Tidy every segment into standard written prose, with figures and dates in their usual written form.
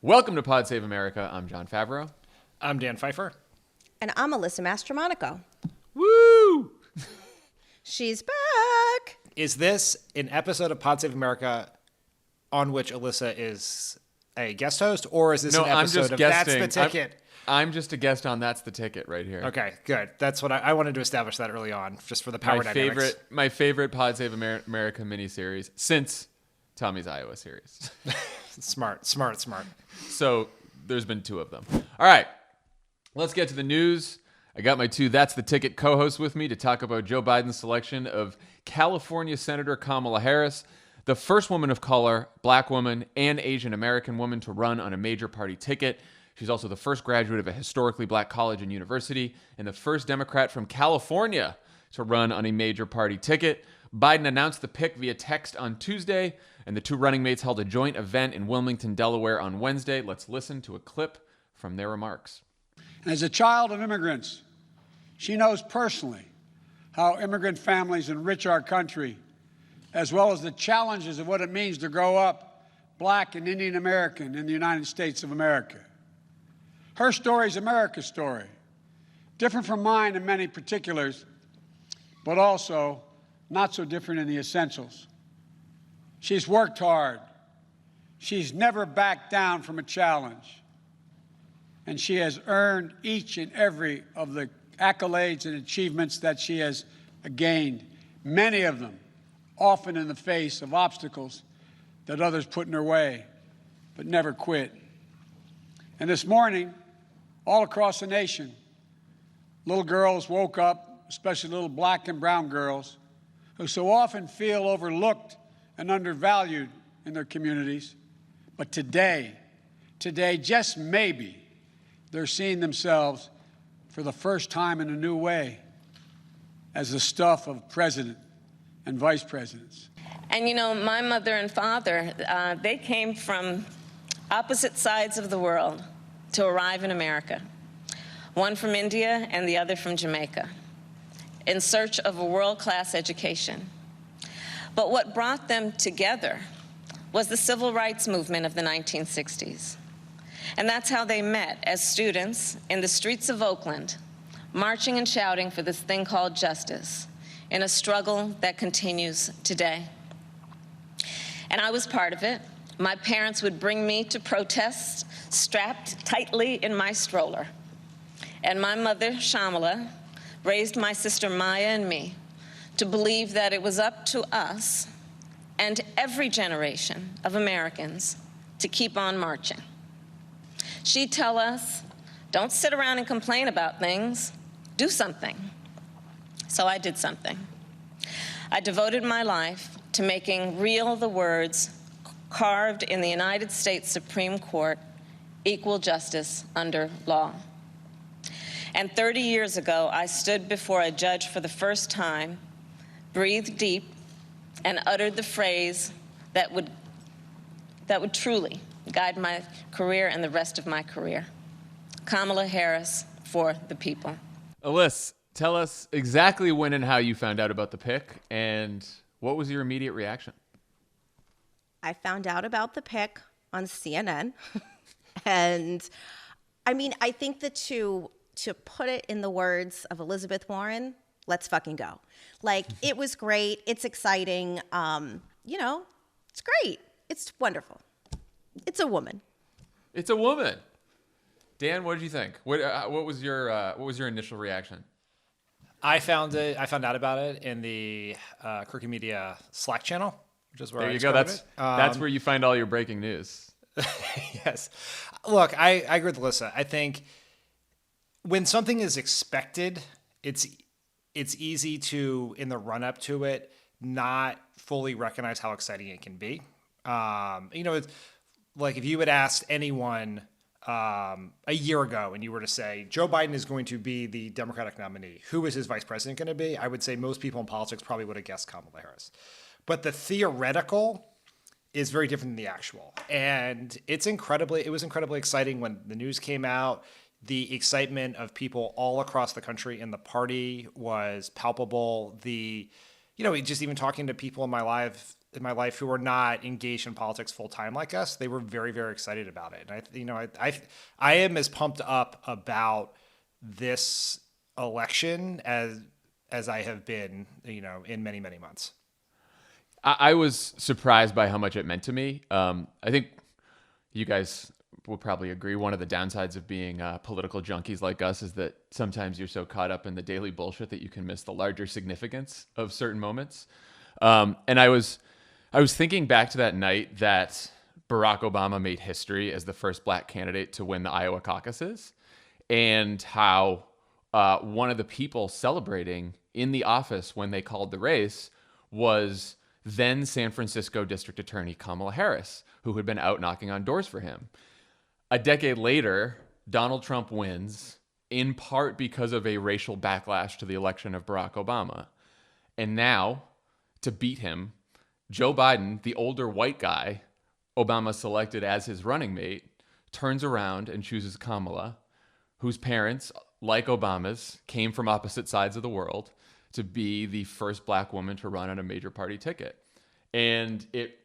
Welcome to Pod Save America. I'm John Favreau. I'm Dan Pfeiffer. And I'm Alyssa Mastromonaco. Woo! She's back. Is this an episode of Pod Save America on which Alyssa is a guest host, or is this an episode of guesting. That's the Ticket? I'm just a guest on That's the Ticket right here. Okay, good. That's what I wanted to establish that early on, just for the power dynamics. My favorite Pod Save America miniseries since Tommy's Iowa series. Smart. So there's been two of them. All right, let's get to the news. I got my two That's the Ticket co-hosts with me to talk about Joe Biden's selection of California Senator Kamala Harris, the first woman of color, black woman, and Asian American woman to run on a major party ticket. She's also the first graduate of a historically black college and university and the first Democrat from California to run on a major party ticket. Biden announced the pick via text on Tuesday, and the two running mates held a joint event in Wilmington, Delaware on Wednesday. Let's listen to a clip from their remarks. As a child of immigrants, she knows personally how immigrant families enrich our country, as well as the challenges of what it means to grow up black and Indian American in the United States of America. Her story is America's story, different from mine in many particulars, but also not so different in the essentials. She's worked hard. She's never backed down from a challenge. And she has earned each and every of the accolades and achievements that she has gained, many of them often in the face of obstacles that others put in her way, but never quit. And this morning, all across the nation, little girls woke up, especially little black and brown girls, who so often feel overlooked and undervalued in their communities. But today, just maybe, they're seeing themselves for the first time in a new way as the stuff of president and vice presidents. And you know, my mother and father, they came from opposite sides of the world to arrive in America. One from India and the other from Jamaica, in search of a world-class education. But what brought them together was the civil rights movement of the 1960s. And that's how they met, as students in the streets of Oakland, marching and shouting for this thing called justice, in a struggle that continues today. And I was part of it. My parents would bring me to protests strapped tightly in my stroller. And my mother, Shamala, raised my sister Maya and me to believe that it was up to us and every generation of Americans to keep on marching. She'd tell us, don't sit around and complain about things, do something. So I did something. I devoted my life to making real the words carved in the United States Supreme Court, equal justice under law. And 30 years ago, I stood before a judge for the first time, breathed deep, and uttered the phrase that would truly guide my career and the rest of my career. Kamala Harris for the people. Alyssa, tell us exactly when and how you found out about the pick, and what was your immediate reaction? I found out about the pick on CNN. And I mean, I think that to put it in the words of Elizabeth Warren, let's fucking go. Like, it was great. It's exciting. It's great. It's wonderful. It's a woman. It's a woman. Dan, what did you think? What was your initial reaction? I found out about it in the Crooked Media Slack channel, which is where there I you go. That's where you find all your breaking news. Yes. Look, I agree with Alyssa. I think when something is expected, it's easy to, in the run-up to it, not fully recognize how exciting it can be. It's like if you had asked anyone a year ago and you were to say, Joe Biden is going to be the Democratic nominee, who is his vice president going to be? I would say most people in politics probably would have guessed Kamala Harris. But the theoretical is very different than the actual. And it was incredibly exciting when the news came out. The excitement of people all across the country in the party was palpable. Just even talking to people in my live in my life who were not engaged in politics full time like us, they were very, very excited about it. And I am as pumped up about this election as I have been, in many, many months. I was surprised by how much it meant to me. I think you guys will probably agree. One of the downsides of being political junkies like us is that sometimes you're so caught up in the daily bullshit that you can miss the larger significance of certain moments. And I was thinking back to that night that Barack Obama made history as the first black candidate to win the Iowa caucuses, and how one of the people celebrating in the office when they called the race was then San Francisco District Attorney Kamala Harris, who had been out knocking on doors for him. A decade later, Donald Trump wins, in part because of a racial backlash to the election of Barack Obama. And now, to beat him, Joe Biden, the older white guy Obama selected as his running mate, turns around and chooses Kamala, whose parents, like Obama's, came from opposite sides of the world, to be the first black woman to run on a major party ticket. And it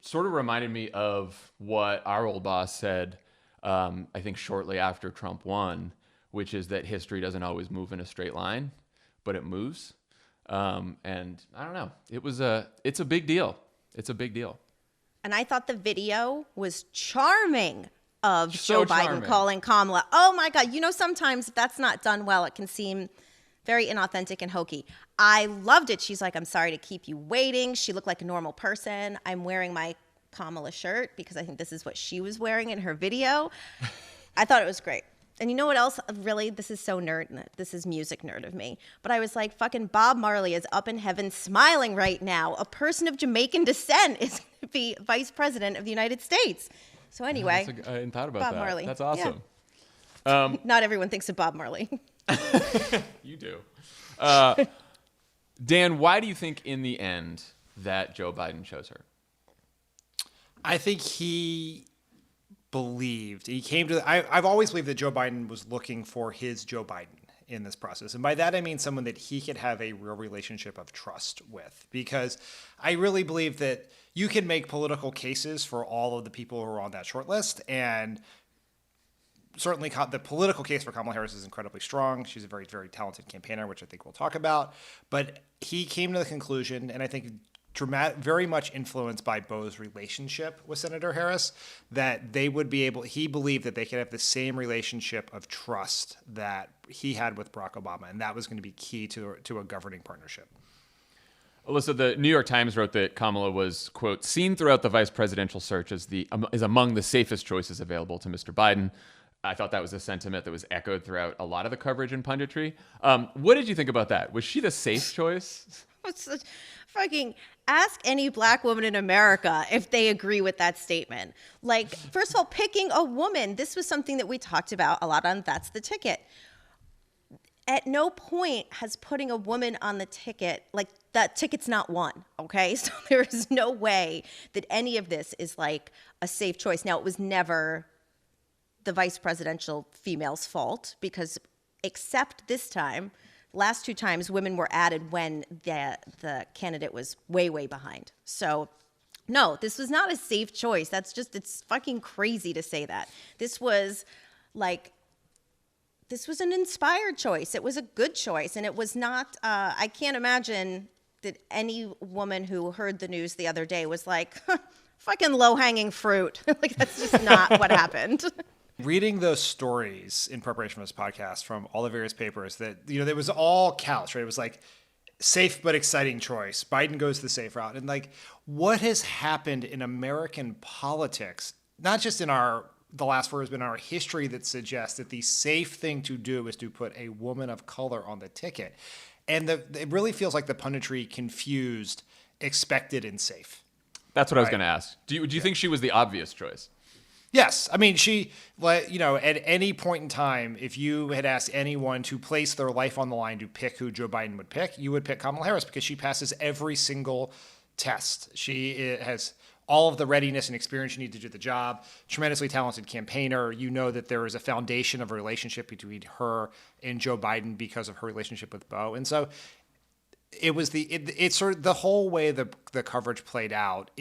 sort of reminded me of what our old boss said, I think shortly after Trump won, which is that history doesn't always move in a straight line, but it moves. And I don't know, it's a big deal. It's a big deal. And I thought the video was charming of So Joe Biden charming. calling Kamala. Oh my God. Sometimes if that's not done well, it can seem very inauthentic and hokey. I loved it. She's like, I'm sorry to keep you waiting. She looked like a normal person. I'm wearing my Kamala shirt because I think this is what she was wearing in her video. I thought it was great. And you know what else? Really, this is so nerd. This is music nerd of me. But I was like, fucking Bob Marley is up in heaven smiling right now. A person of Jamaican descent is going to be vice president of the United States. So anyway, I hadn't thought about Bob that. Marley. That's awesome. Not everyone thinks of Bob Marley. You do. Dan, why do you think in the end that Joe Biden chose her? I think he came to, I've always believed that Joe Biden was looking for his Joe Biden in this process. And by that, I mean someone that he could have a real relationship of trust with, because I really believe that you can make political cases for all of the people who are on that short list. And certainly the political case for Kamala Harris is incredibly strong. She's a very, very talented campaigner, which I think we'll talk about. But he came to the conclusion, and I think very much influenced by Bo's relationship with Senator Harris, that they would be able, he believed that they could have the same relationship of trust that he had with Barack Obama. And that was going to be key to a governing partnership. Alyssa, the New York Times wrote that Kamala was, quote, seen throughout the vice presidential search as is among the safest choices available to Mr. Biden. I thought that was a sentiment that was echoed throughout a lot of the coverage and punditry. What did you think about that? Was she the safe choice? Fucking ask any black woman in America if they agree with that statement. Like, first of all, picking a woman, this was something that we talked about a lot on That's the Ticket. At no point has putting a woman on the ticket, like that ticket's not won, okay? So there is no way that any of this is like a safe choice. Now, it was never the vice presidential female's fault, because except this time, last two times women were added when the candidate was way, way behind. So no, this was not a safe choice. It's fucking crazy to say that. This was an inspired choice. It was a good choice. And it was not, I can't imagine that any woman who heard the news the other day was like, fucking low-hanging fruit. Like, that's just not what happened. Reading those stories in preparation for this podcast from all the various papers, that, there was all couched, right? It was like safe but exciting choice. Biden goes the safe route. And like, what has happened in American politics, not just in the last 4 years, but in our history, that suggests that the safe thing to do is to put a woman of color on the ticket. And it really feels like the punditry confused expected and safe. That's what I was going to ask. Do you think she was the obvious choice? Yes. I mean, at any point in time, if you had asked anyone to place their life on the line to pick who Joe Biden would pick, you would pick Kamala Harris, because she passes every single test. She has all of the readiness and experience you need to do the job. Tremendously talented campaigner. You know that there is a foundation of a relationship between her and Joe Biden because of her relationship with Bo. And so it was it's sort of the whole way the coverage played out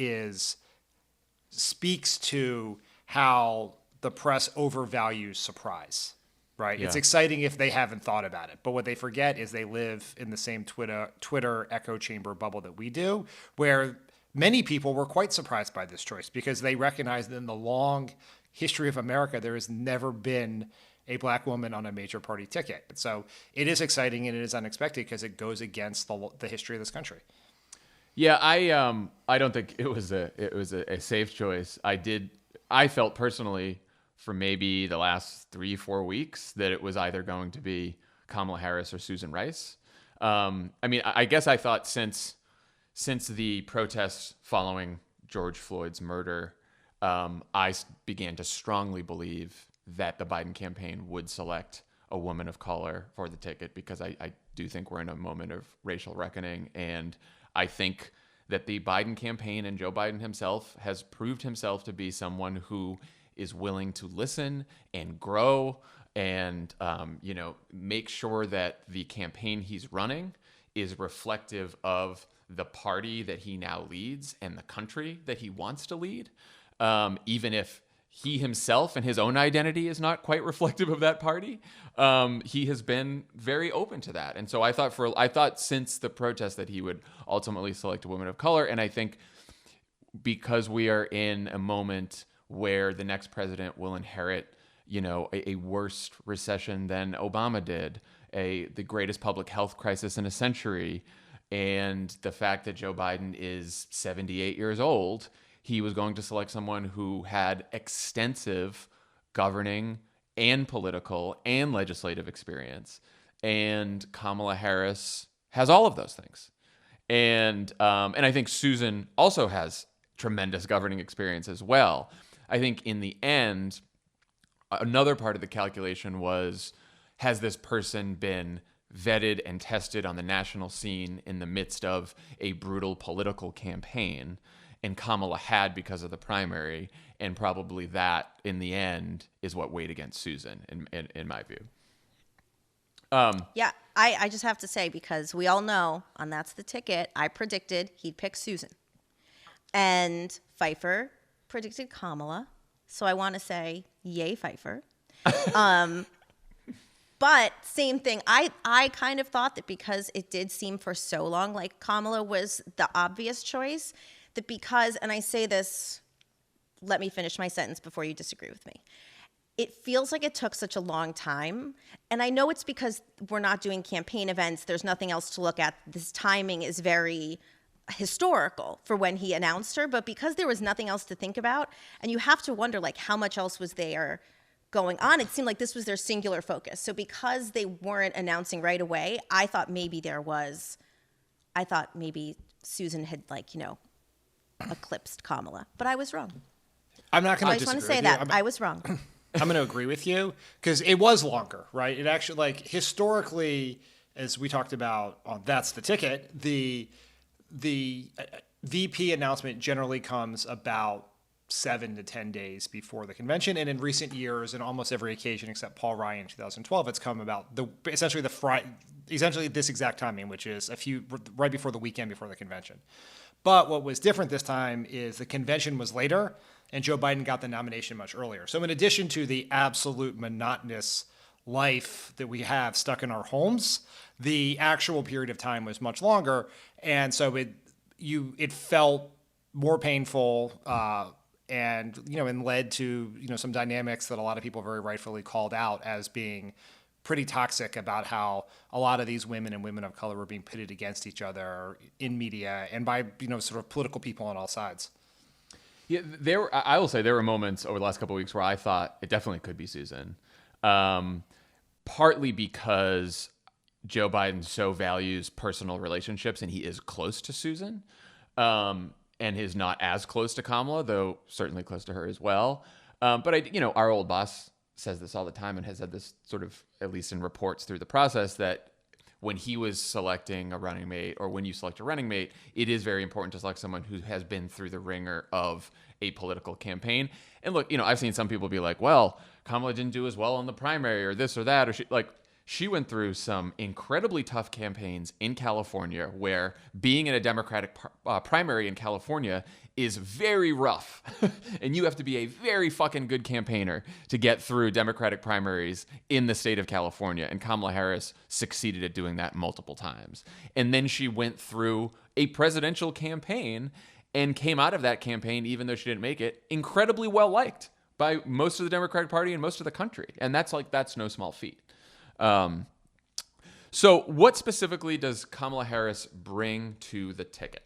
speaks to how the press overvalues surprise, right? Yeah. It's exciting if they haven't thought about it, but what they forget is they live in the same Twitter echo chamber bubble that we do, where many people were quite surprised by this choice because they recognize that in the long history of America, there has never been a black woman on a major party ticket. So it is exciting and it is unexpected because it goes against the history of this country. Yeah, I don't think it was a safe choice. I felt personally for maybe the last 3-4 weeks that it was either going to be Kamala Harris or Susan Rice. I mean, I guess I thought since the protests following George Floyd's murder, I began to strongly believe that the Biden campaign would select a woman of color for the ticket because I do think we're in a moment of racial reckoning. And I think that the Biden campaign and Joe Biden himself has proved himself to be someone who is willing to listen and grow and, make sure that the campaign he's running is reflective of the party that he now leads and the country that he wants to lead, even if he himself and his own identity is not quite reflective of that party. He has been very open to that. And so I thought since the protest that he would ultimately select a woman of color. And I think because we are in a moment where the next president will inherit, a worse recession than Obama did, the greatest public health crisis in a century, and the fact that Joe Biden is 78 years old, he was going to select someone who had extensive governing and political and legislative experience. And Kamala Harris has all of those things. And I think Susan also has tremendous governing experience as well. I think in the end, another part of the calculation was, has this person been vetted and tested on the national scene in the midst of a brutal political campaign? And Kamala had because of the primary, and probably that in the end is what weighed against Susan in my view. Yeah, I just have to say, because we all know on That's the Ticket, I predicted he'd pick Susan. And Pfeiffer predicted Kamala. So I want to say, yay, Pfeiffer. But same thing, I kind of thought that because it did seem for so long like Kamala was the obvious choice, that because, and I say this, let me finish my sentence before you disagree with me. It feels like it took such a long time. And I know it's because we're not doing campaign events. There's nothing else to look at. This timing is very historical for when he announced her. But because there was nothing else to think about, and you have to wonder, like, how much else was there going on? It seemed like this was their singular focus. So because they weren't announcing right away, I thought maybe Susan had, eclipsed Kamala. But I was wrong. I'm not going I to just disagree want to say with you. that. I was wrong. I'm going to agree with you because it was longer, right? It actually, historically, as we talked about on That's the Ticket, the VP announcement generally comes about 7 to 10 days before the convention. And in recent years, in almost every occasion except Paul Ryan in 2012, it's come about essentially this exact timing, which is right before the weekend before the convention. But what was different this time is the convention was later and Joe Biden got the nomination much earlier. So in addition to the absolute monotonous life that we have stuck in our homes, the actual period of time was much longer. And so it felt more painful and led to some dynamics that a lot of people very rightfully called out as being pretty toxic about how a lot of these women and women of color were being pitted against each other in media and by sort of political people on all sides. Yeah, I will say there were moments over the last couple of weeks where I thought it definitely could be Susan, partly because Joe Biden so values personal relationships and he is close to Susan, and is not as close to Kamala, though certainly close to her as well. But our old boss says this all the time and has said this sort of, at least in reports through the process, that when he was selecting a running mate, or when you select a running mate, it is very important to select someone who has been through the ringer of a political campaign. And look, I've seen some people be like, well, Kamala didn't do as well in the primary or this or that, or She went through some incredibly tough campaigns in California where being in a Democratic primary in California is very rough. And you have to be a very fucking good campaigner to get through Democratic primaries in the state of California. And Kamala Harris succeeded at doing that multiple times. And then she went through a presidential campaign and came out of that campaign, even though she didn't make it, incredibly well liked by most of the Democratic Party and most of the country. And that's no small feat. So what specifically does Kamala Harris bring to the ticket?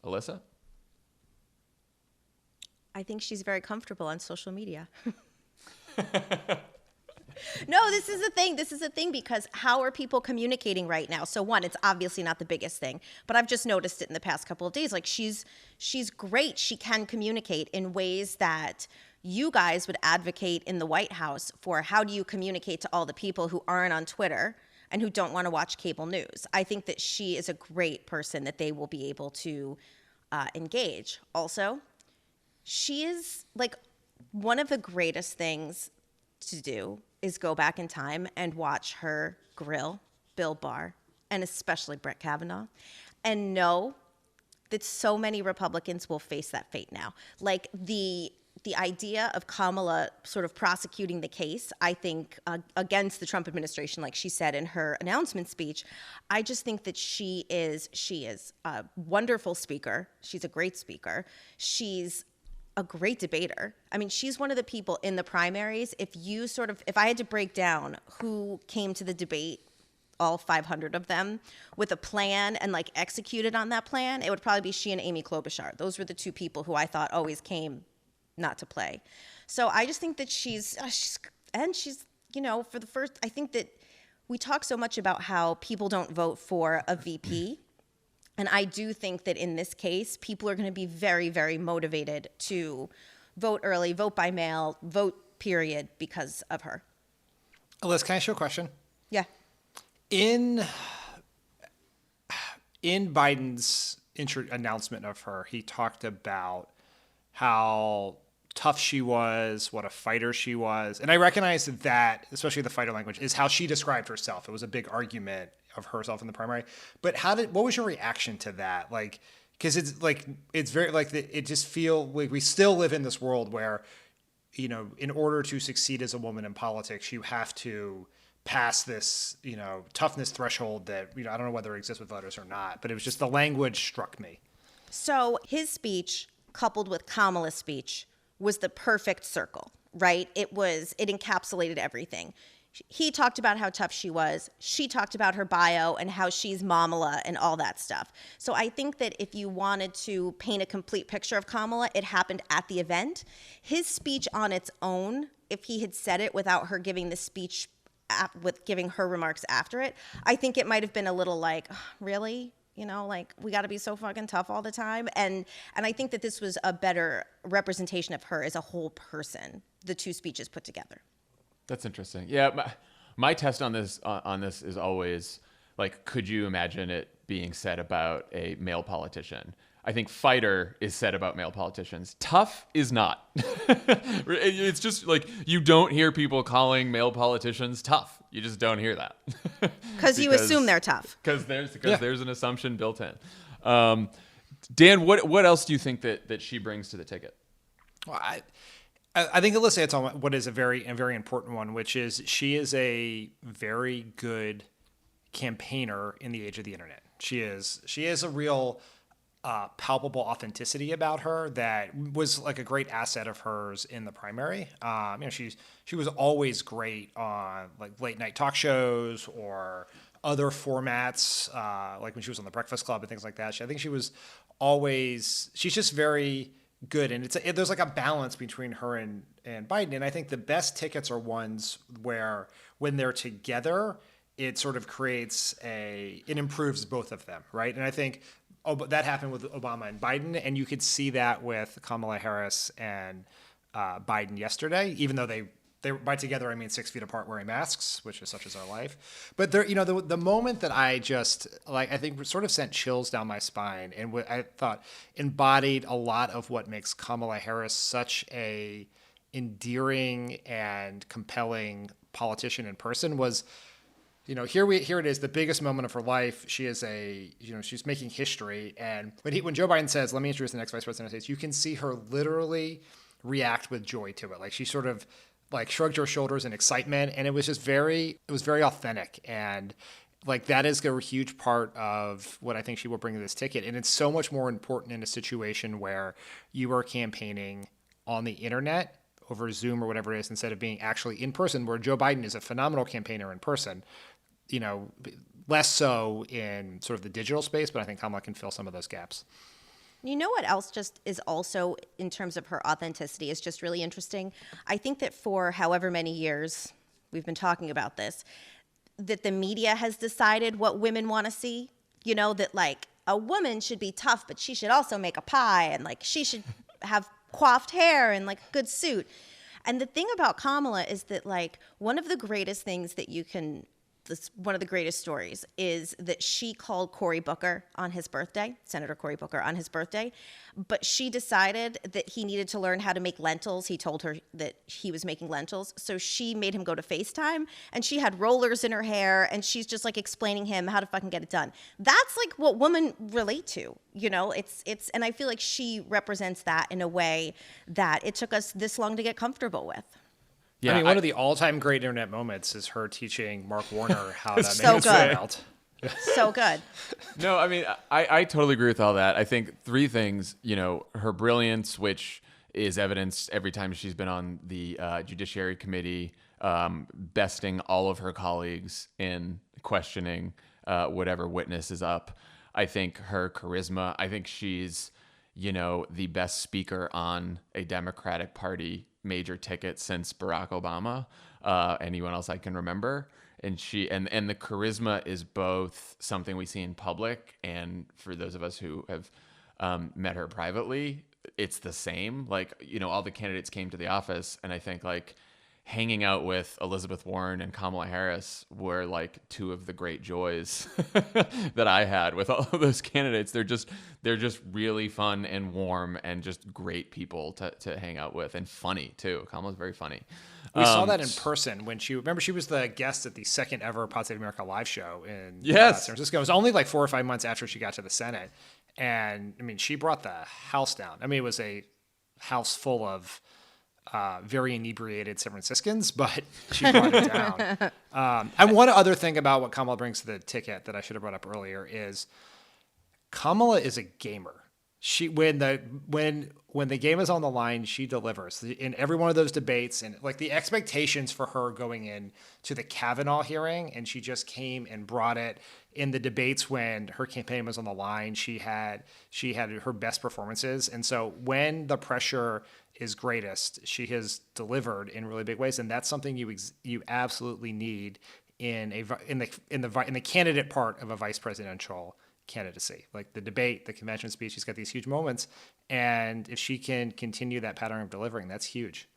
Alyssa? I think she's very comfortable on social media. No, this is the thing. This is the thing, because how are people communicating right now? So one, it's obviously not the biggest thing, but I've just noticed it in the past couple of days. Like she's great. She can communicate in ways that you guys would advocate in the White House for. How do you communicate to all the people who aren't on Twitter and who don't want to watch cable news? I think that she is a great person that they will be able to engage. Also, she is like, one of the greatest things to do is go back in time and watch her grill Bill Barr and especially Brett Kavanaugh and know that so many Republicans will face that fate now. Like the idea of Kamala sort of prosecuting the case, I think, against the Trump administration, like she said in her announcement speech, I just think that she is a wonderful speaker. She's a great speaker. She's a great debater. I mean, she's one of the people in the primaries. If I had to break down who came to the debate, all 500 of them, with a plan and like executed on that plan, it would probably be she and Amy Klobuchar. Those were the two people who I thought always came not to play. So I just think that she's, you know, for the first, I think that we talk so much about how people don't vote for a VP. And I do think that in this case, people are going to be very, very motivated to vote early, vote by mail, vote period because of her. Alyssa, can I ask you a question? Yeah. In Biden's announcement of her, he talked about how tough she was, what a fighter she was. And I recognize that, especially the fighter language, is how she described herself. It was a big argument of herself in the primary. But what was your reaction to that? Like, because it's very like it just feel like we still live in this world where, you know, in order to succeed as a woman in politics, you have to pass this, you know, toughness threshold that, you know, I don't know whether it exists with voters or not, but it was just the language struck me. So his speech coupled with Kamala's speech was the perfect circle, right? It encapsulated everything. He talked about how tough she was. She talked about her bio and how she's Mamala and all that stuff. So I think that if you wanted to paint a complete picture of Kamala, it happened at the event. His speech on its own, if he had said it without her giving the speech, with giving her remarks after it, I think it might have been a little like, really? You know, like, we got to be so fucking tough all the time. And I think that this was a better representation of her as a whole person, the two speeches put together. That's interesting. Yeah, my test on this is always like, could you imagine it being said about a male politician? I think fighter is said about male politicians. Tough is not. It's just like you don't hear people calling male politicians tough. You just don't hear that. Because you assume they're tough. Because there's an assumption built in. Dan, what else do you think that she brings to the ticket? Well, I think Alyssa hits on what is a very important one, which is she is a very good campaigner in the age of the internet. She is a real palpable authenticity about her that was like a great asset of hers in the primary. You know, she was always great on like late night talk shows or other formats, like when she was on the Breakfast Club and things like that. I think she's just very good, and there's like a balance between her and Biden. And I think the best tickets are ones where when they're together, it sort of it improves both of them, right? And I think that happened with Obama and Biden, and you could see that with Kamala Harris and Biden yesterday, even though they by together I mean 6 feet apart wearing masks, which is such as our life. But there, you know, the moment that I just like, I think sort of sent chills down my spine, and what I thought embodied a lot of what makes Kamala Harris such a endearing and compelling politician in person was, here it is, the biggest moment of her life. She is she's making history. And when Joe Biden says, "Let me introduce the next vice president of the United States," you can see her literally react with joy to it. Like she sort of like shrugged her shoulders in excitement, and it was very authentic. And like that is a huge part of what I think she will bring to this ticket. And it's so much more important in a situation where you are campaigning on the internet over Zoom or whatever it is, instead of being actually in person, where Joe Biden is a phenomenal campaigner in person, less so in sort of the digital space, but I think Kamala can fill some of those gaps. You know what else just is also, in terms of her authenticity, is just really interesting? I think that for however many years we've been talking about this, that the media has decided what women want to see, that like a woman should be tough, but she should also make a pie, and like she should have coiffed hair and like a good suit. And the thing about Kamala is that like one of the greatest things that one of the greatest stories is that she called Cory Booker on his birthday, Senator Cory Booker on his birthday, but she decided that he needed to learn how to make lentils. He told her that he was making lentils. So she made him go to FaceTime, and she had rollers in her hair, and she's just like explaining him how to fucking get it done. That's like what women relate to, and I feel like she represents that in a way that it took us this long to get comfortable with. Yeah, I mean, one of the all-time great internet moments is her teaching Mark Warner how to so make good. a belt. So good. No, I mean, I totally agree with all that. I think three things, her brilliance, which is evidenced every time she's been on the Judiciary Committee, besting all of her colleagues in questioning whatever witness is up. I think her charisma, I think she's, the best speaker on a Democratic Party major ticket since Barack Obama, anyone else I can remember. And she and the charisma is both something we see in public, and for those of us who have met her privately, it's the same. Like, all the candidates came to the office, and I think like hanging out with Elizabeth Warren and Kamala Harris were like two of the great joys that I had with all of those candidates. They're just really fun and warm and just great people to hang out with, and funny too. Kamala's very funny. We saw that in person when she was the guest at the second ever Pod Save America live show in San Francisco. It was only like 4 or 5 months after she got to the Senate. And I mean, she brought the house down. I mean, it was a house full of very inebriated San Franciscans, but she brought it down. And one other thing about what Kamala brings to the ticket that I should have brought up earlier is Kamala is a gamer. She when the game is on the line, she delivers in every one of those debates, and like the expectations for her going in to the Kavanaugh hearing, and she just came and brought it in the debates when her campaign was on the line. She had her best performances, and so when the pressure is greatest, she has delivered in really big ways, and that's something you absolutely need in the candidate part of a vice presidential candidacy. Like the debate, the convention speech, she's got these huge moments, and if she can continue that pattern of delivering, that's huge.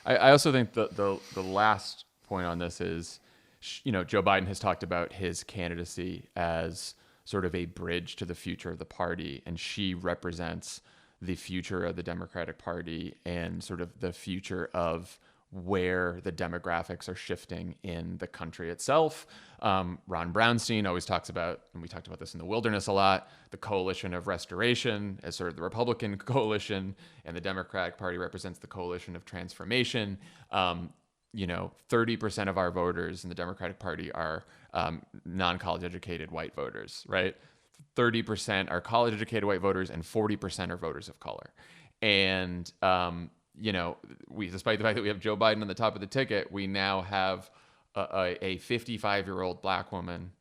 I also think the last point on this is, Joe Biden has talked about his candidacy as sort of a bridge to the future of the party, and she represents the future of the Democratic Party and sort of the future of where the demographics are shifting in the country itself. Ron Brownstein always talks about, and we talked about this in The Wilderness a lot, the coalition of restoration as sort of the Republican coalition, and the Democratic Party represents the coalition of transformation. 30% of our voters in the Democratic Party are non-college educated white voters, right? 30% are college educated white voters, and 40% are voters of color. And, we, despite the fact that we have Joe Biden on the top of the ticket, we now have a 55-year-old black woman,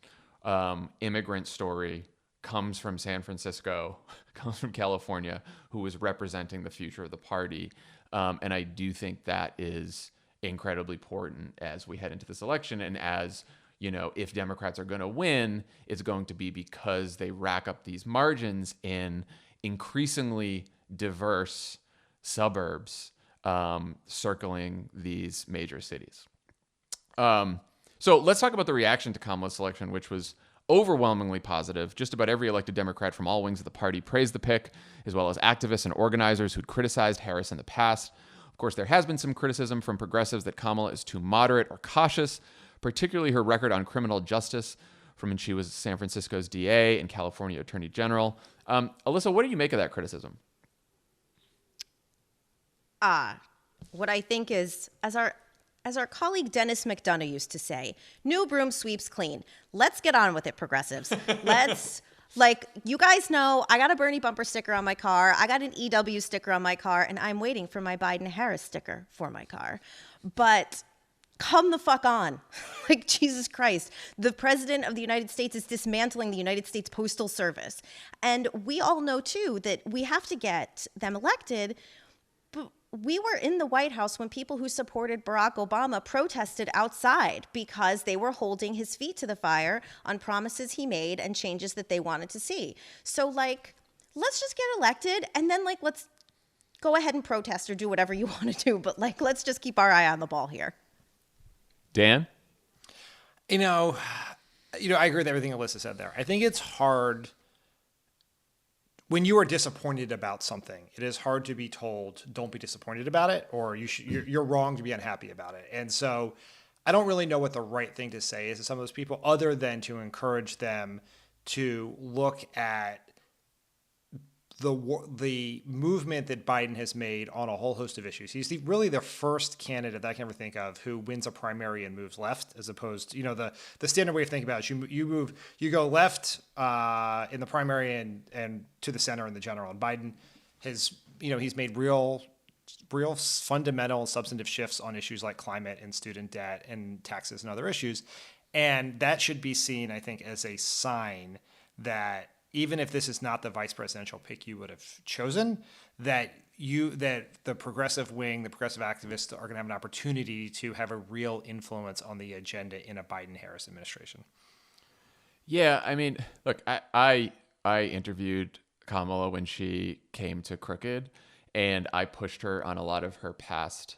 immigrant story, comes from San Francisco, comes from California, who is representing the future of the party. And I do think that is incredibly important as we head into this election. And as, if Democrats are going to win, it's going to be because they rack up these margins in increasingly diverse suburbs circling these major cities. So let's talk about the reaction to Kamala's selection, which was overwhelmingly positive. Just about every elected Democrat from all wings of the party praised the pick, as well as activists and organizers who'd criticized Harris in the past. Of course, there has been some criticism from progressives that Kamala is too moderate or cautious, particularly her record on criminal justice from when she was San Francisco's DA and California Attorney General. Alyssa, what do you make of that criticism? What I think is, as our colleague Dennis McDonough used to say, new broom sweeps clean. Let's get on with it, progressives. Like, you guys know, I got a Bernie bumper sticker on my car. I got an EW sticker on my car, and I'm waiting for my Biden-Harris sticker for my car. But come the fuck on. Like, Jesus Christ. The president of the United States is dismantling the United States Postal Service. And we all know, too, that we have to get them elected. But we were in the White House when people who supported Barack Obama protested outside because they were holding his feet to the fire on promises he made and changes that they wanted to see. So, like, let's just get elected and then, like, let's go ahead and protest or do whatever you want to do. But, like, let's just keep our eye on the ball here. Dan? You know, I agree with everything Alyssa said there. I think it's hard when you are disappointed about something. It is hard to be told, don't be disappointed about it, or you're wrong to be unhappy about it. And so I don't really know what the right thing to say is to some of those people other than to encourage them to look at the movement that Biden has made on a whole host of issues. He's really the first candidate that I can ever think of who wins a primary and moves left, as opposed to, the standard way of thinking about it, you go left in the primary and to the center in the general. And Biden has, he's made real fundamental substantive shifts on issues like climate and student debt and taxes and other issues. And that should be seen, I think, as a sign that even if this is not the vice presidential pick you would have chosen, that the progressive wing, the progressive activists are going to have an opportunity to have a real influence on the agenda in a Biden-Harris administration. Yeah, I mean, look, I interviewed Kamala when she came to Crooked, and I pushed her on a lot of her past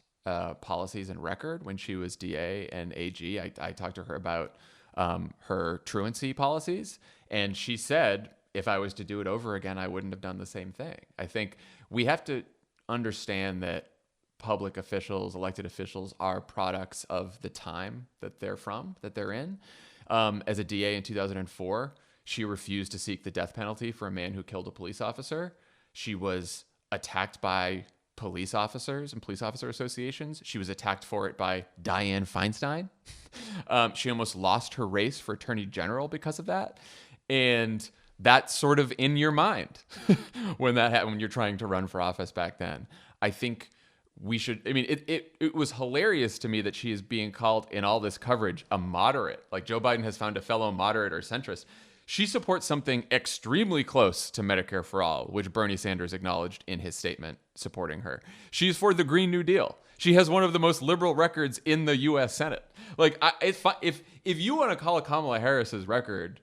policies and record when she was DA and AG. I talked to her about her truancy policies, and she said, if I was to do it over again, I wouldn't have done the same thing. I think we have to understand that public officials, elected officials, are products of the time that they're from, that they're in. As a DA in 2004, she refused to seek the death penalty for a man who killed a police officer. She was attacked by police officers and police officer associations. She was attacked for it by Dianne Feinstein. She almost lost her race for attorney general because of that. And that's sort of in your mind when that happened, when you're trying to run for office back then. I think we should, it was hilarious to me that she is being called in all this coverage a moderate. Like, Joe Biden has found a fellow moderate or centrist. She supports something extremely close to Medicare for All, which Bernie Sanders acknowledged in his statement supporting her. She's for the Green New Deal. She has one of the most liberal records in the U.S. Senate. Like, if you want to call Kamala Harris's record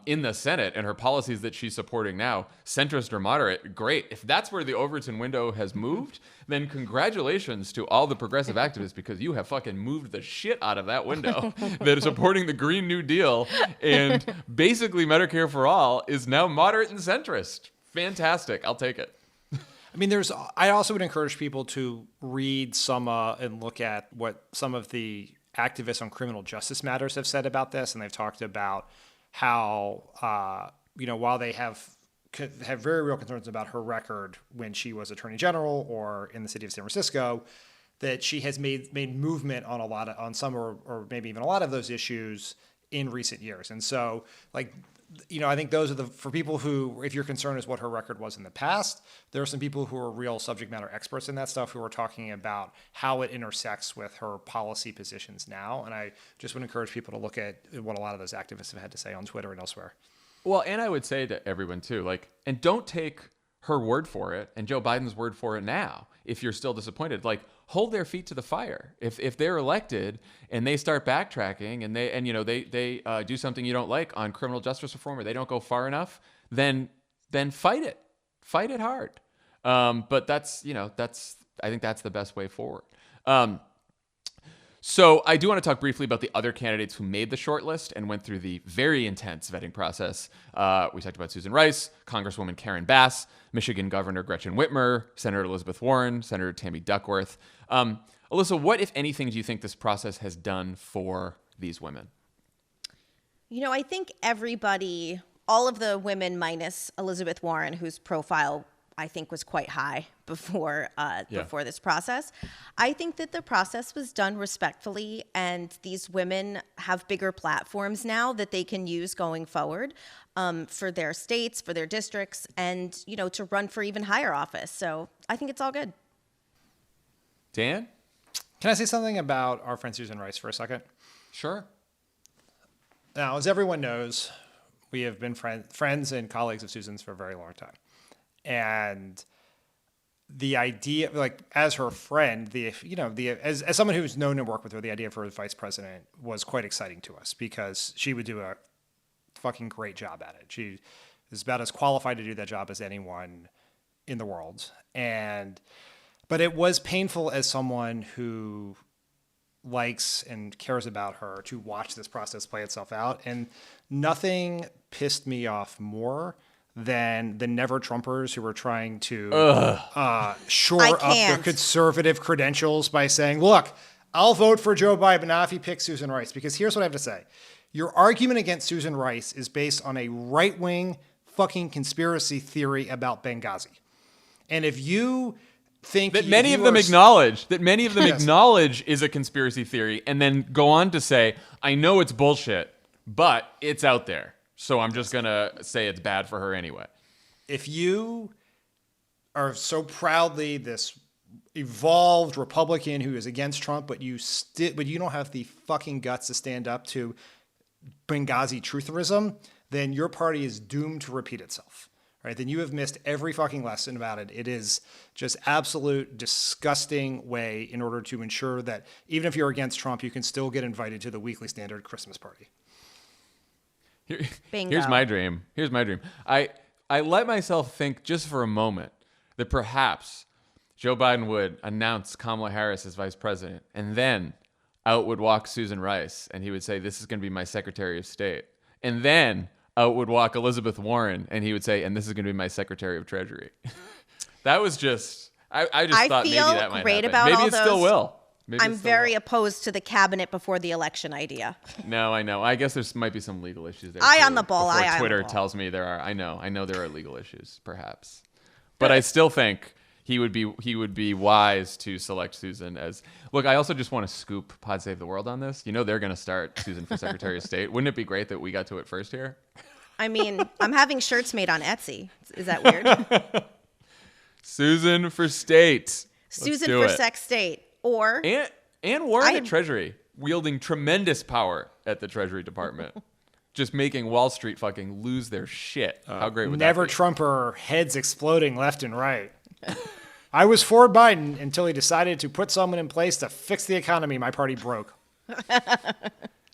in the Senate and her policies that she's supporting now, centrist or moderate, great. If that's where the Overton window has moved, then congratulations to all the progressive activists, because you have fucking moved the shit out of that window. That is supporting the Green New Deal, and basically Medicare for All is now moderate and centrist. Fantastic. I'll take it. I mean, I also would encourage people to read some and look at what some of the activists on criminal justice matters have said about this, and they've talked about how, while they have very real concerns about her record when she was attorney general or in the city of San Francisco, that she has made movement on some or maybe even a lot of those issues in recent years. And so, like, I think those are for people who, if your concern is what her record was in the past, there are some people who are real subject matter experts in that stuff who are talking about how it intersects with her policy positions now. And I just would encourage people to look at what a lot of those activists have had to say on Twitter and elsewhere. Well, and I would say to everyone too, like, and don't take her word for it and Joe Biden's word for it now. If you're still disappointed, like, hold their feet to the fire. If they're elected and they start backtracking and they do something you don't like on criminal justice reform, or they don't go far enough, then fight it hard. But I think that's the best way forward. So I do want to talk briefly about the other candidates who made the shortlist and went through the very intense vetting process. We talked about Susan Rice, Congresswoman Karen Bass, Michigan Governor Gretchen Whitmer, Senator Elizabeth Warren, Senator Tammy Duckworth. Alyssa, what, if anything, do you think this process has done for these women? You know, I think everybody, all of the women minus Elizabeth Warren, whose profile I think was quite high before this process. I think that the process was done respectfully, and these women have bigger platforms now that they can use going forward for their states, for their districts, and to run for even higher office. So I think it's all good. Dan? Can I say something about our friend Susan Rice for a second? Sure. Now, as everyone knows, we have been friends and colleagues of Susan's for a very long time. And the idea, like, as her friend, as someone who's known and worked with her, the idea of her as vice president was quite exciting to us because she would do a fucking great job at it. She is about as qualified to do that job as anyone in the world. But it was painful as someone who likes and cares about her to watch this process play itself out. And nothing pissed me off more than the Never Trumpers who were trying to shore up their conservative credentials by saying, look, I'll vote for Joe Biden, but not if he picks Susan Rice. Because here's what I have to say. Your argument against Susan Rice is based on a right-wing fucking conspiracy theory about Benghazi. And if you think that many of them acknowledge is a conspiracy theory and then go on to say, I know it's bullshit, but it's out there. So I'm just going to say it's bad for her anyway. If you are so proudly this evolved Republican who is against Trump, but you don't have the fucking guts to stand up to Benghazi trutherism, then your party is doomed to repeat itself. Right? Then you have missed every fucking lesson about it. It is just absolute disgusting way in order to ensure that even if you're against Trump, you can still get invited to the Weekly Standard Christmas party. Bingo. Here's my dream. I let myself think just for a moment that perhaps Joe Biden would announce Kamala Harris as vice president, and then out would walk Susan Rice, and he would say, this is going to be my Secretary of State. And then out would walk Elizabeth Warren, and he would say, and this is going to be my Secretary of Treasury. That was just, I thought maybe that might happen. About maybe all it still will. I'm very opposed to the cabinet before the election idea. No, I know. I guess there might be some legal issues there. Eye on the ball. Twitter tells me there are. I know there are legal issues, perhaps. But I still think he would be wise to select Susan as. Look, I also just want to scoop Pod Save the World on this. They're going to start Susan for Secretary of State. Wouldn't it be great that we got to it first here? I mean, I'm having shirts made on Etsy. Is that weird? Susan for state. Susan for Sex State. Or and Warren at Treasury, wielding tremendous power at the Treasury Department, just making Wall Street fucking lose their shit. How great would that be? Never Trumper heads exploding left and right. I was for Biden until he decided to put someone in place to fix the economy my party broke.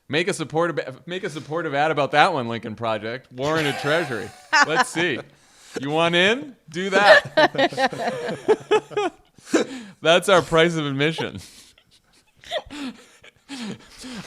Make a supportive ad about that one, Lincoln Project. Warren at Treasury. Let's see. You want in? Do that. That's our price of admission.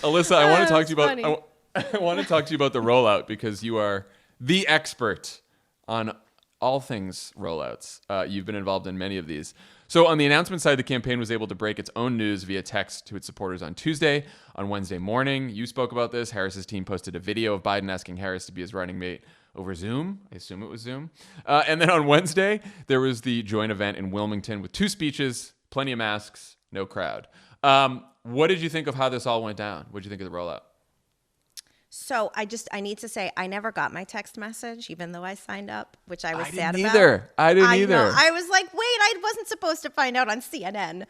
Alyssa, I want to talk to you about I want to talk to you about the rollout because you are the expert on all things rollouts. You've been involved in many of these. So on the announcement side, the campaign was able to break its own news via text to its supporters on Tuesday. On Wednesday morning, you spoke about this. Harris's team posted a video of Biden asking Harris to be his running mate over Zoom. I assume it was Zoom. And then on Wednesday, there was the joint event in Wilmington with 2 speeches, plenty of masks, no crowd. What did you think of how this all went down? What did you think of the rollout? So I need to say, I never got my text message, even though I signed up, which I was sad about. I didn't either. Know. I was like, wait, I wasn't supposed to find out on CNN.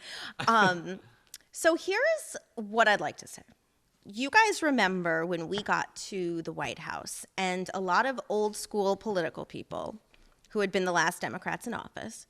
So here's what I'd like to say. You guys remember when we got to the White House and a lot of old school political people who had been the last Democrats in office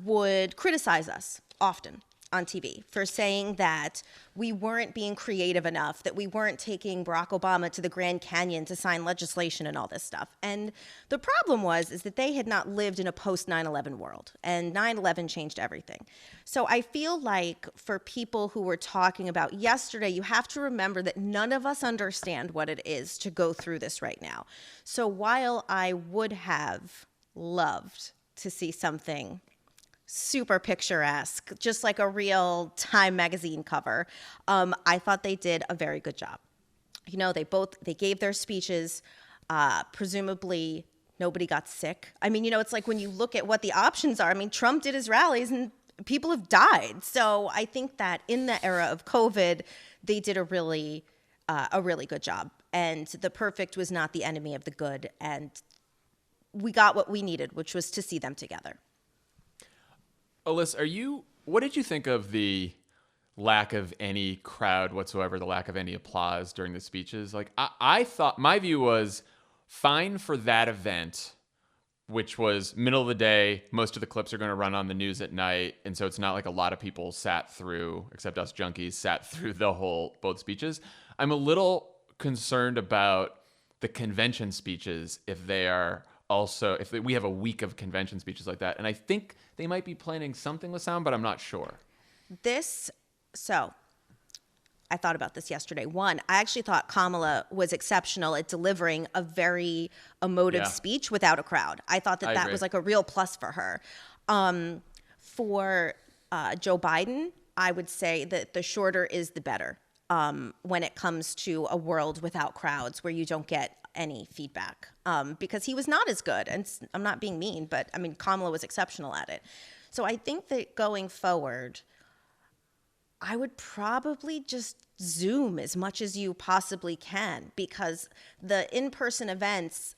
would criticize us often. on TV for saying that we weren't being creative enough, that we weren't taking Barack Obama to the Grand Canyon to sign legislation and all this stuff. And the problem is that they had not lived in a post 9/11 world, and 9/11 changed everything. So I feel like for people who were talking about yesterday, you have to remember that none of us understand what it is to go through this right now. So while I would have loved to see something super picturesque, just like a real Time magazine cover, I thought they did a very good job. You know, they gave their speeches. Presumably, nobody got sick. I mean, you know, it's like when you look at what the options are. I mean, Trump did his rallies and people have died. So I think that in the era of COVID, they did a really good job. And the perfect was not the enemy of the good. And we got what we needed, which was to see them together. Alyssa, what did you think of the lack of any crowd whatsoever, the lack of any applause during the speeches? Like, I thought, my view was fine for that event, which was middle of the day. Most of the clips are going to run on the news at night. And so it's not like a lot of people sat through, except us junkies, sat through both speeches. I'm a little concerned about the convention speeches if we have a week of convention speeches like that. And I think they might be planning something with sound, but I'm not sure. So I thought about this yesterday. One, I actually thought Kamala was exceptional at delivering a very emotive speech without a crowd. I thought that agree. was like a real plus for her. For Joe Biden, I would say that the shorter is the better when it comes to a world without crowds where you don't get any feedback, because he was not as good. And I'm not being mean, but I mean, Kamala was exceptional at it. So I think that going forward, I would probably just Zoom as much as you possibly can, because the in-person events,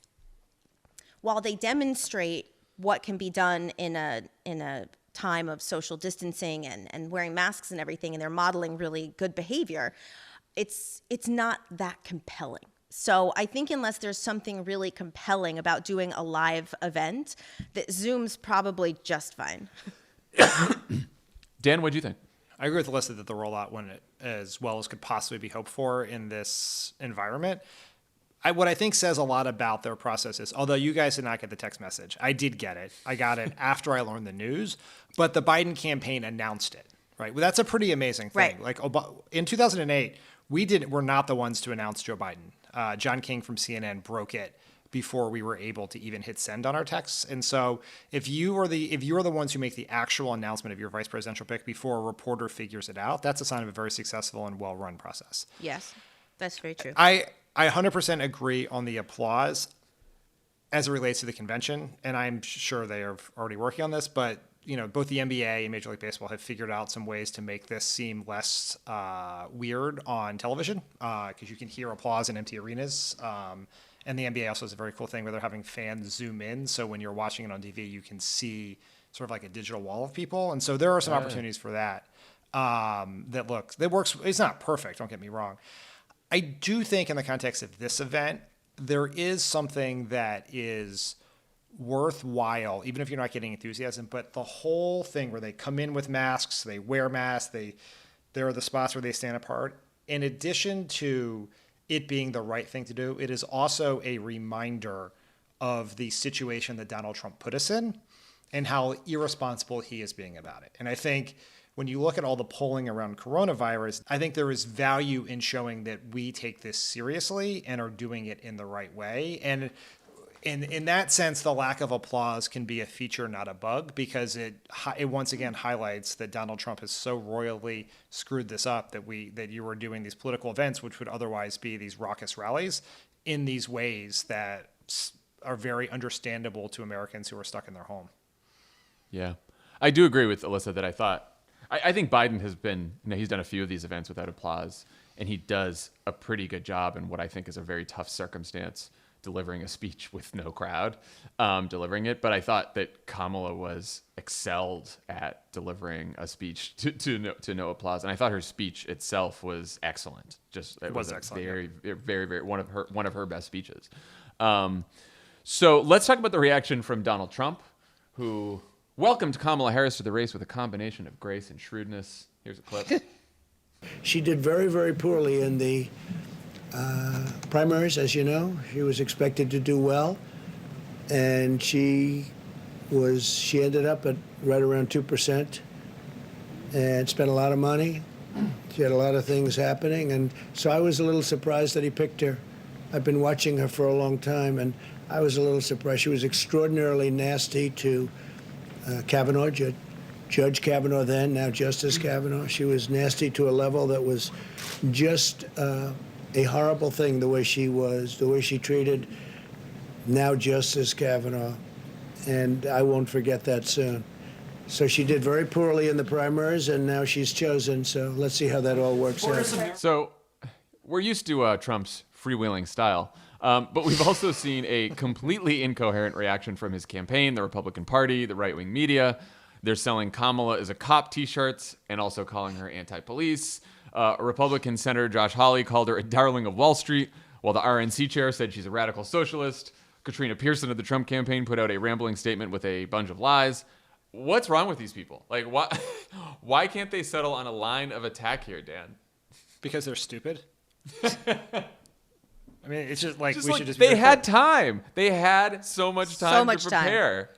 while they demonstrate what can be done in a time of social distancing and wearing masks and everything, and they're modeling really good behavior, it's not that compelling. So I think unless there's something really compelling about doing a live event, that Zoom's probably just fine. Dan, what do you think? I agree with Alyssa that the rollout went as well as could possibly be hoped for in this environment. What I think says a lot about their process is, although you guys did not get the text message, I did get it. I got it after I learned the news, but the Biden campaign announced it, right? Well, that's a pretty amazing thing. Right. Like in 2008, we're not the ones to announce Joe Biden. John King from CNN broke it before we were able to even hit send on our texts. And so if you are the ones who make the actual announcement of your vice presidential pick before a reporter figures it out, that's a sign of a very successful and well-run process. Yes, that's very true. I 100% agree on the applause as it relates to the convention, and I'm sure they are already working on this, but you know, both the NBA and Major League Baseball have figured out some ways to make this seem less weird on television, because you can hear applause in empty arenas. And the NBA also has a very cool thing where they're having fans zoom in, so when you're watching it on TV, you can see sort of like a digital wall of people. And so there are some opportunities for that. That works. It's not perfect, don't get me wrong. I do think in the context of this event, there is something that is worthwhile, even if you're not getting enthusiasm, but the whole thing where they come in with masks, they wear masks, there are the spots where they stand apart. In addition to it being the right thing to do, it is also a reminder of the situation that Donald Trump put us in and how irresponsible he is being about it. And I think when you look at all the polling around coronavirus, I think there is value in showing that we take this seriously and are doing it in the right way. And in that sense, the lack of applause can be a feature, not a bug, because it once again highlights that Donald Trump has so royally screwed this up that you were doing these political events, which would otherwise be these raucous rallies, in these ways that are very understandable to Americans who are stuck in their home. Yeah, I do agree with Alyssa that I think Biden has been, he's done a few of these events without applause, and he does a pretty good job in what I think is a very tough circumstance, delivering a speech with no crowd, delivering it. But I thought that Kamala excelled at delivering a speech to no applause, and I thought her speech itself was excellent. It was excellent. Very one of her best speeches. So let's talk about the reaction from Donald Trump, who welcomed Kamala Harris to the race with a combination of grace and shrewdness. Here's a clip. She did very, very poorly in the primaries, as you know. She was expected to do well, and she ended up at right around 2% and spent a lot of money. She had a lot of things happening, and so I was a little surprised that he picked her. I've been watching her for a long time, and I was a little surprised. She was extraordinarily nasty to Kavanaugh, Judge Kavanaugh then, now Justice Kavanaugh. She was nasty to a level that was just a horrible thing, the way she treated now Justice Kavanaugh, and I won't forget that soon. So she did very poorly in the primaries, and now she's chosen, so let's see how that all works out. So we're used to Trump's freewheeling style, but we've also seen a completely incoherent reaction from his campaign, the Republican Party, the right-wing media. They're selling Kamala as a cop t-shirts and also calling her anti-police. A Republican Senator Josh Hawley called her a darling of Wall Street, while the RNC chair said she's a radical socialist. Katrina Pearson of the Trump campaign put out a rambling statement with a bunch of lies. What's wrong with these people? Like, why can't they settle on a line of attack here, Dan? Because they're stupid. I mean, it's just like They had time. They had so much time to prepare.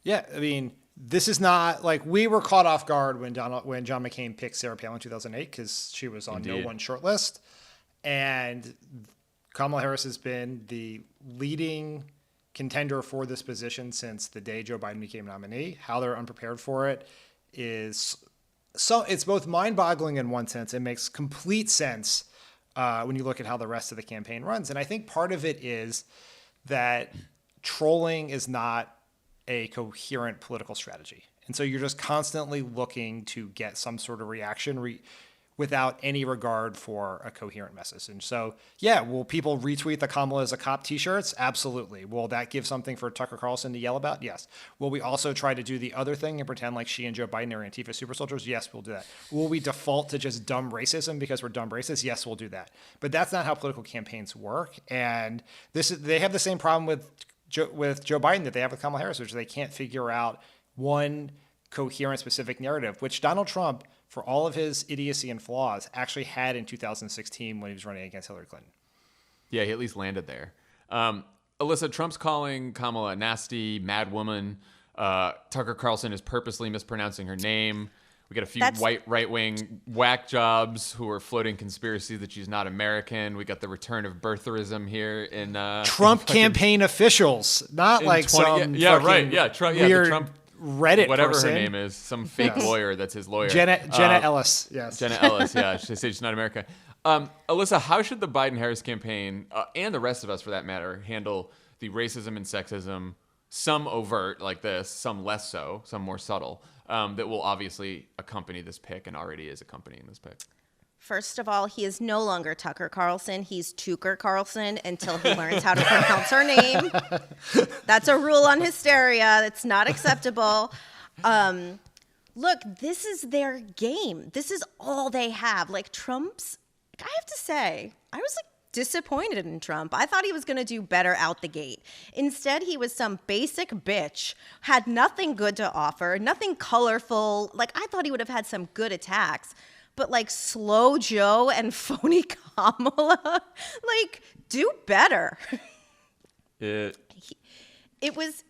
Yeah, I mean, this is not like we were caught off guard when John McCain picked Sarah Palin in 2008 because she was on no one short list, and Kamala Harris has been the leading contender for this position since the day Joe Biden became nominee. How they're unprepared for it is so it's both mind-boggling in one sense. It makes complete sense when you look at how the rest of the campaign runs, and I think part of it is that trolling is not a coherent political strategy. And so you're just constantly looking to get some sort of reaction without any regard for a coherent message. And so, yeah, will people retweet the Kamala as a cop t-shirts? Absolutely. Will that give something for Tucker Carlson to yell about? Yes. Will we also try to do the other thing and pretend like she and Joe Biden are Antifa super soldiers? Yes, we'll do that. Will we default to just dumb racism because we're dumb racists? Yes, we'll do that. But that's not how political campaigns work. And they have the same problem with Joe Biden that they have with Kamala Harris, which they can't figure out one coherent, specific narrative, which Donald Trump, for all of his idiocy and flaws, actually had in 2016 when he was running against Hillary Clinton. Yeah, he at least landed there. Alyssa, Trump's calling Kamala a nasty, mad woman. Tucker Carlson is purposely mispronouncing her name. We got a few white right-wing whack jobs who are floating conspiracy that she's not American. We got the return of birtherism here in Trump campaign officials, not like some weird Trump Reddit whatever person. her name is, some fake lawyer that's his lawyer. Jenna Ellis, yes. Jenna Ellis, yeah. She says she's not American. Alyssa, how should the Biden-Harris campaign, and the rest of us for that matter, handle the racism and sexism, some overt like this, some less so, some more subtle, that will obviously accompany this pick and already is accompanying this pick? First of all, he is no longer Tucker Carlson. He's Tucker Carlson until he learns how to pronounce her name. That's a rule on Hysteria. It's not acceptable. Look, this is their game. This is all they have. Like Trump's, I have to say, I was like disappointed in Trump. I thought he was going to do better out the gate. Instead, he was some basic bitch, had nothing good to offer, nothing colorful. Like I thought he would have had some good attacks. But like Slow Joe and phony Kamala, like do better. It was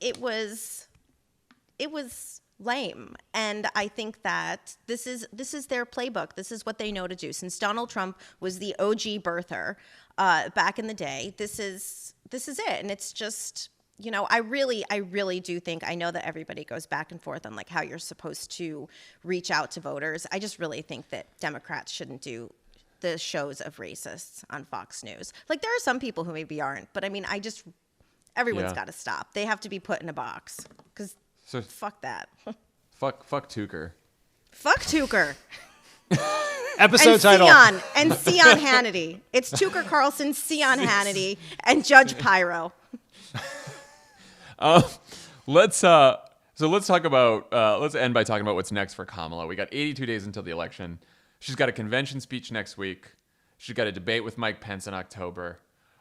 lame, and I think that this is their playbook. This is what they know to do. Since Donald Trump was the OG birther back in the day, this is it, and it's just. You know, I really do think, I know that everybody goes back and forth on like how you're supposed to reach out to voters. I just really think that Democrats shouldn't do the shows of racists on Fox News. Like there are some people who maybe aren't, but I mean, everyone's got to stop. They have to be put in a box because fuck that. Fuck Tucker. Fuck Tucker. Episode and title. And Sion Hannity. It's Tucker Carlson, Sion Hannity, and Judge Pyro. Let's talk about let's end by talking about what's next for Kamala. We got 82 days until the election. She's got a convention speech next week. She's got a debate with Mike Pence in October.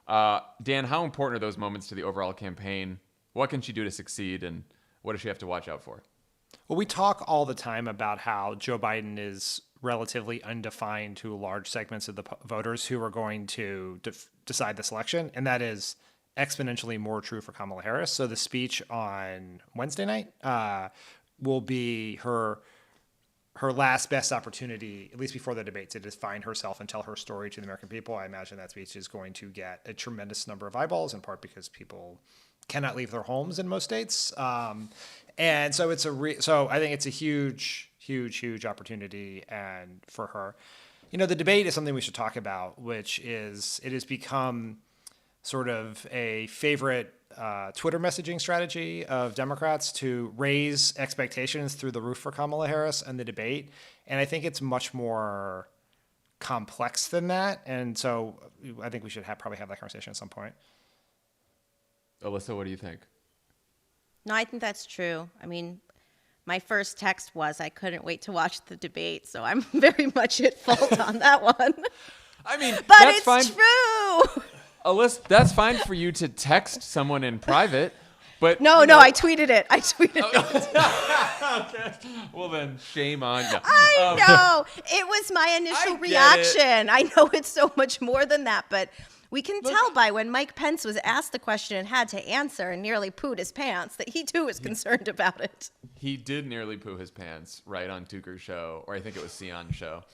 Dan, how important are those moments to the overall campaign? What can she do to succeed, and what does she have to watch out for? Well, we talk all the time about how Joe Biden is relatively undefined to large segments of the voters who are going to decide this election, and that is exponentially more true for Kamala Harris. So the speech on Wednesday night will be her last best opportunity, at least before the debate, to define herself and tell her story to the American people. I imagine that speech is going to get a tremendous number of eyeballs, in part because people cannot leave their homes in most states. And so so I think it's a huge opportunity and for her. You know, the debate is something we should talk about, which is it has become sort of a favorite Twitter messaging strategy of Democrats to raise expectations through the roof for Kamala Harris and the debate. And I think it's much more complex than that. And so I think we should probably have that conversation at some point. Alyssa, what do you think? No, I think that's true. I mean, my first text was I couldn't wait to watch the debate, so I'm very much at fault on that one. I mean, But that's it's fine. true. Alyssa, that's fine for you to text someone in private, but No, you know- I tweeted it. Well, then shame on you. I know. It was my initial I get it. reaction. I know it's so much more than that, but we can tell by when Mike Pence was asked the question and had to answer and nearly pooed his pants that he too was concerned about it. He did nearly poo his pants right on Tucker's show, or I think it was Sion's show,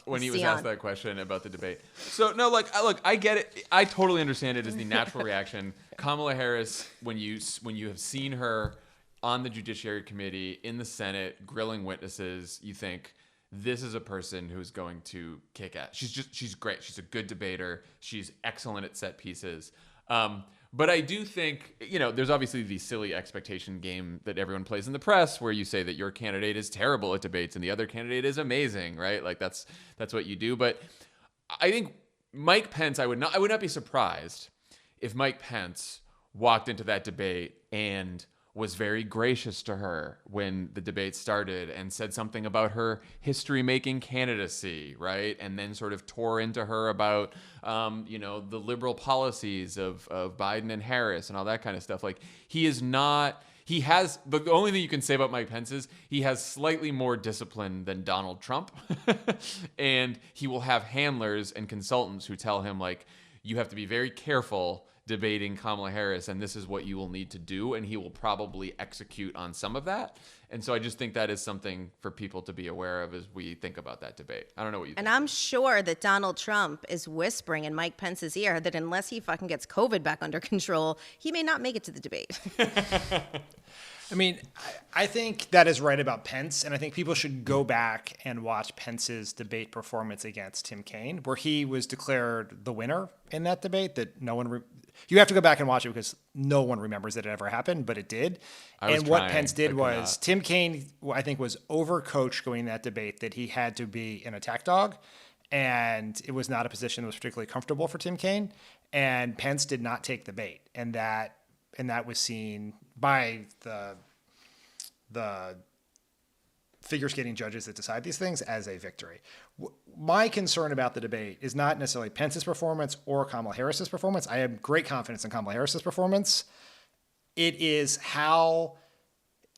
when he was asked Sion. that question about the debate. So no, look, I get it. I totally understand it as the natural reaction. Kamala Harris, when you have seen her on the Judiciary Committee in the Senate grilling witnesses, you think this is a person who's going to kick ass. She's great. She's a good debater. She's excellent at set pieces. But I do think, there's obviously the silly expectation game that everyone plays in the press where you say that your candidate is terrible at debates and the other candidate is amazing, right? Like that's what you do. But I think Mike Pence, I would not be surprised if Mike Pence walked into that debate and was very gracious to her when the debate started and said something about her history-making candidacy, right? And then sort of tore into her about, the liberal policies of Biden and Harris and all that kind of stuff. Like, the only thing you can say about Mike Pence is he has slightly more discipline than Donald Trump. And he will have handlers and consultants who tell him, like, you have to be very careful debating Kamala Harris, and this is what you will need to do, and he will probably execute on some of that. And so I just think that is something for people to be aware of as we think about that debate. I don't know what you think. And I'm sure that Donald Trump is whispering in Mike Pence's ear that unless he fucking gets COVID back under control, he may not make it to the debate. I mean, I think that is right about Pence, and I think people should go back and watch Pence's debate performance against Tim Kaine, where he was declared the winner in that debate. That no one, you have to go back and watch it because no one remembers that it ever happened, but it did. And what Pence did was Tim Kaine, I think, was overcoached going in that debate that he had to be an attack dog, and it was not a position that was particularly comfortable for Tim Kaine. And Pence did not take the bait, and that was seen by the figure skating judges that decide these things as a victory. My concern about the debate is not necessarily Pence's performance or Kamala Harris's performance. I have great confidence in Kamala Harris's performance. It is how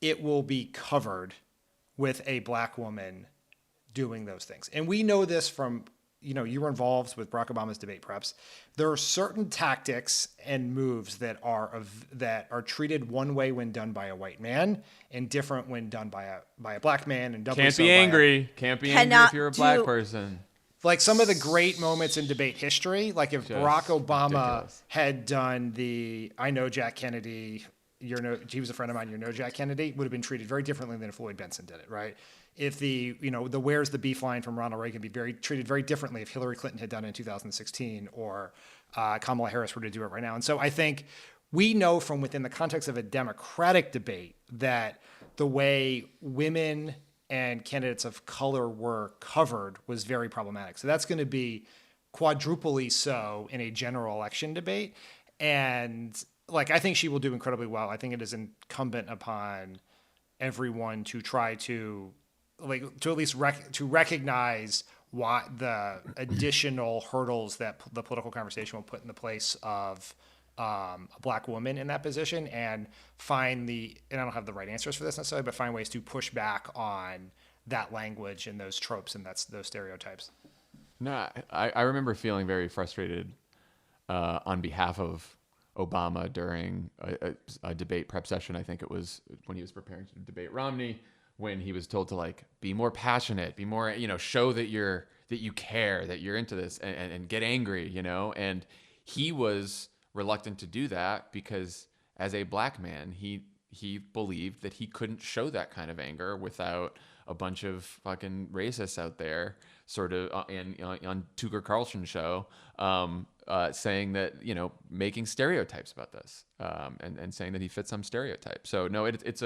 it will be covered with a black woman doing those things. And we know this from, you were involved with Barack Obama's debate preps. There are certain tactics and moves that are treated one way when done by a white man and different when done by a black man. And Can't be angry if you're a black person. Like some of the great moments in debate history, like if Barack Obama ridiculous. had done I know Jack Kennedy, he was a friend of mine, Jack Kennedy, would have been treated very differently than if Floyd Benson did it, right? If the where's the beef line from Ronald Reagan be treated very differently if Hillary Clinton had done it in 2016 or Kamala Harris were to do it right now. And so I think we know from within the context of a Democratic debate that the way women and candidates of color were covered was very problematic. So that's going to be quadruply so in a general election debate. And I think she will do incredibly well. I think it is incumbent upon everyone to try to at least recognize what the additional hurdles that the political conversation will put in the place of a black woman in that position and and I don't have the right answers for this necessarily, but find ways to push back on that language and those tropes and those stereotypes. No, I remember feeling very frustrated on behalf of Obama during a debate prep session. I think it was when he was preparing to debate Romney, when he was told to like be more passionate, be more, show that you care, that you're into this, and get angry, and he was reluctant to do that because as a black man, he believed that he couldn't show that kind of anger without a bunch of fucking racists out there sort of on Tucker Carlson show saying that, making stereotypes about this and saying that he fits some stereotype. So no, it's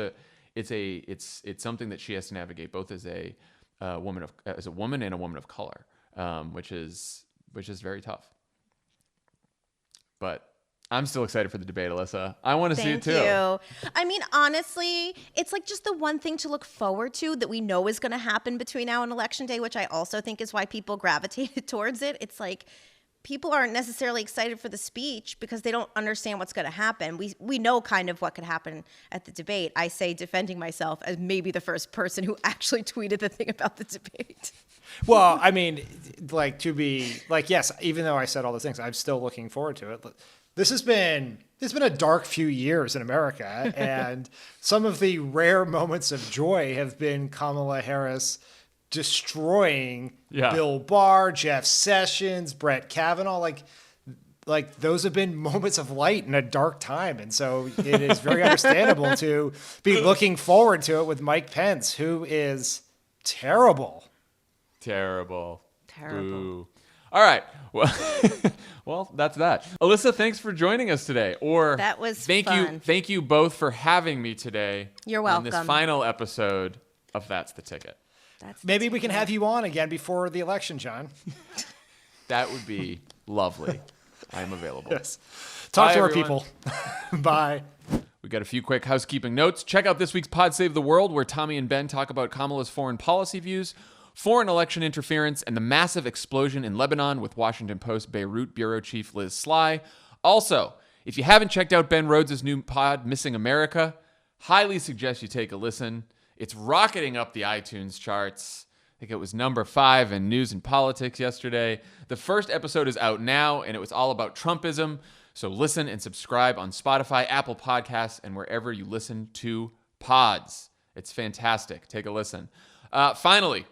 something that she has to navigate both as a woman and a woman of color, which is very tough. But I'm still excited for the debate, Alyssa. I want to see it too. Thank you. I mean, honestly, it's like just the one thing to look forward to that we know is going to happen between now and Election Day, which I also think is why people gravitated towards it. It's like people aren't necessarily excited for the speech because they don't understand what's going to happen. We know kind of what could happen at the debate. I say, defending myself as maybe the first person who actually tweeted the thing about the debate. Well, I mean, yes, even though I said all those things, I'm still looking forward to it. It's been a dark few years in America, and some of the rare moments of joy have been Kamala Harris destroying Bill Barr, Jeff Sessions, Brett Kavanaugh. Like those have been moments of light in a dark time, and so it is very understandable to be looking forward to it with Mike Pence, who is terrible. Terrible. Boo. All right. Well, that's that. Alyssa, thanks for joining us today. That was fun. Thank you both for having me today. You're welcome. On this final episode of That's the Ticket. Maybe we can have you on again before the election, John. That would be lovely. I'm available. Yes. Talk to our everyone. people. Bye. We got a few quick housekeeping notes. Check out this week's Pod Save the World, where Tommy and Ben talk about Kamala's foreign policy views, foreign election interference, and the massive explosion in Lebanon with Washington Post Beirut bureau chief Liz Sly. Also, if you haven't checked out Ben Rhodes' new pod, Missing America, highly suggest you take a listen. It's rocketing up the iTunes charts. I think it was number 5 in news and politics yesterday. The first episode is out now, and it was all about Trumpism. So listen and subscribe on Spotify, Apple Podcasts, and wherever you listen to pods. It's fantastic. Take a listen. Finally,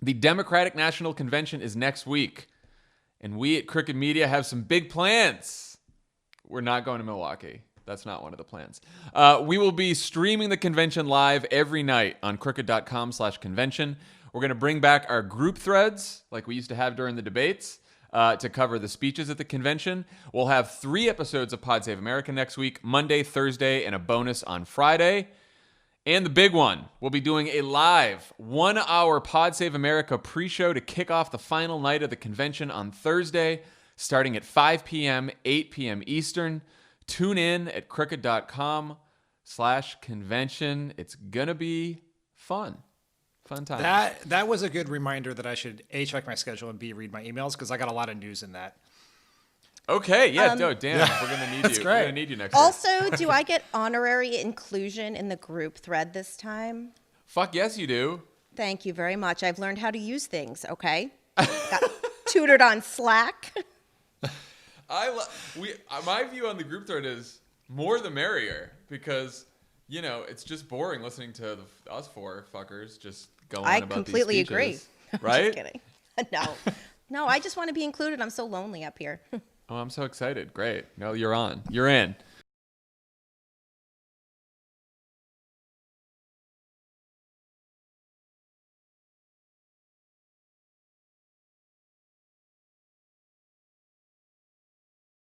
the Democratic National Convention is next week, and we at Crooked Media have some big plans. We're not going to Milwaukee. That's not one of the plans. We will be streaming the convention live every night on crooked.com/convention. We're going to bring back our group threads like we used to have during the debates to cover the speeches at the convention. We'll have 3 episodes of Pod Save America next week, Monday, Thursday, and a bonus on Friday. And the big one, we'll be doing a live 1-hour Pod Save America pre-show to kick off the final night of the convention on Thursday, starting at 5 p.m., 8 p.m. Eastern. Tune in at crooked.com/convention. It's going to be fun. Fun time. That was a good reminder that I should A, check my schedule, and B, read my emails, because I got a lot of news in that. Okay, yeah, Dan, we're going to need that's you. Great. We're going to need you next week. Also, do I get honorary inclusion in the group thread this time? Fuck yes, you do. Thank you very much. I've learned how to use things, okay? Got tutored on Slack. My view on the group thread is more the merrier, because, it's just boring listening to us 4 fuckers just go on I about completely these agree. speeches. Right? Just kidding. No, I just want to be included. I'm so lonely up here. Oh, I'm so excited. Great. No, you're on. You're in.